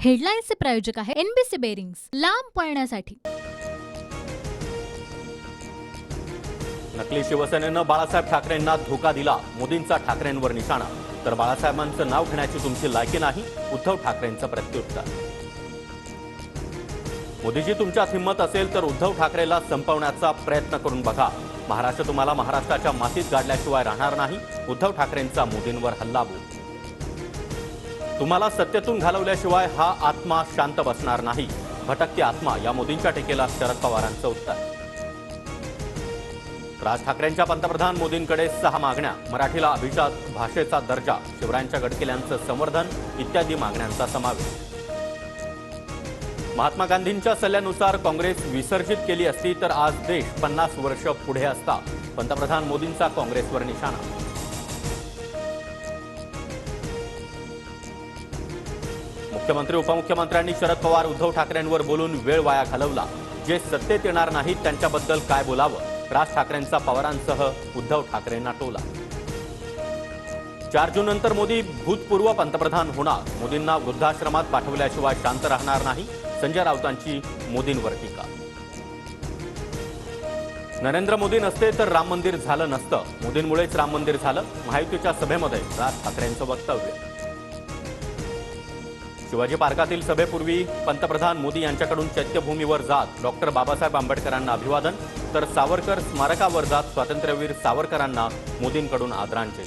हेडलाईन्सचे प्रायोजक आहे NBC bearings, लांब पळण्यासाठी। नकली शिवसेनेनं बाळासाहेब ठाकरेंना धोका दिला, मोदींचा ठाकरेंवर निशाणा। तर बाळासाहेबांचं नाव घेण्याची तुमची लायकी नाही, उद्धव ठाकरेंचं प्रत्युत्तर। मोदीजी तुमच्यात हिंमत असेल तर उद्धव ठाकरेला संपवण्याचा प्रयत्न करून बघा। महाराष्ट्र तुम्हाला महाराष्ट्राच्या मातीत गाडल्याशिवाय राहणार नाही, उद्धव ठाकरेंचा मोदींवर हल्लाबोल। तुम्हाला सत्तेतून घालवल्याशिवाय हा आत्मा शांत बसणार नाही, भटकती आत्मा या मोदींच्या टीकेला शरद पवारांचं उत्तर। राज ठाकरेंच्या पंतप्रधान मोदींकडे 6 मागण्या, मराठीला अभिजात भाषेचा दर्जा, शिवरायांच्या गडकिल्ल्यांचं संवर्धन इत्यादी मागण्यांचा समावेश। महात्मा गांधींच्या सल्ल्यानुसार काँग्रेस विसर्जित केली असती तर आज देश 50 वर्ष पुढे असता, पंतप्रधान मोदींचा काँग्रेसवर निशाणा। मुख्यमंत्री उपमुख्यमंत्र्यांनी शरद पवार उद्धव ठाकरेंवर बोलून वेळ वाया घालवला, जे सत्तेत येणार नाहीत त्यांच्याबद्दल काय बोलावं, राज ठाकरेंचा पवारांसह उद्धव ठाकरेंना टोला। 4 जून नंतर मोदी भूतपूर्व पंतप्रधान होणार, मोदींना वृद्धाश्रमात पाठवल्याशिवाय शांत राहणार नाही, संजय राऊतांची मोदींवर टीका। नरेंद्र मोदी नसते तर राम मंदिर झालं नसतं, मोदींमुळेच राम मंदिर झालं, महायुतीच्या सभेमध्ये राज ठाकरेंचं वक्तव्य। शिवाजी पार्कातील सभेपूर्वी पंतप्रधान मोदी यांच्याकडून चैत्यभूमीवर जात डॉक्टर बाबासाहेब आंबेडकरांना अभिवादन, तर सावरकर स्मारकावर जात स्वातंत्र्यवीर सावरकरांना मोदींकडून आदरांजली।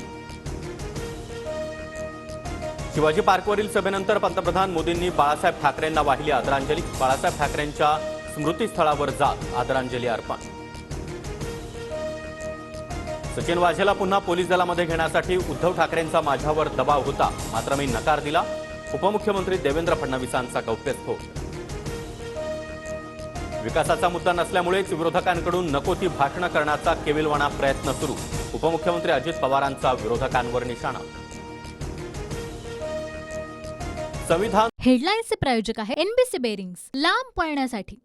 शिवाजी पार्कवरील सभेनंतर पंतप्रधान मोदींनी बाळासाहेब ठाकरेंना वाहिली आदरांजली, बाळासाहेब ठाकरेंच्या स्मृतीस्थळावर जात आदरांजली अर्पण। सचिन वाझेला पुन्हा पोलीस दलामध्ये घेण्यासाठी उद्धव ठाकरेंचा माझ्यावर दबाव होता, मात्र मी नकार दिला, उपमुख्यमंत्री देवेंद्र फडणवीसांचा गौप्यस्फोट। विकासाचा मुद्दा नसल्यामुळेच विरोधकांकडून नको ती भाषणं करण्याचा केविलवाणा प्रयत्न सुरू, उपमुख्यमंत्री अजित पवारांचा विरोधकांवर निशाणा। संविधान हेडलाईन्सचे प्रायोजक आहे एनबीसी बेरिंग्स, लांब पळण्यासाठी।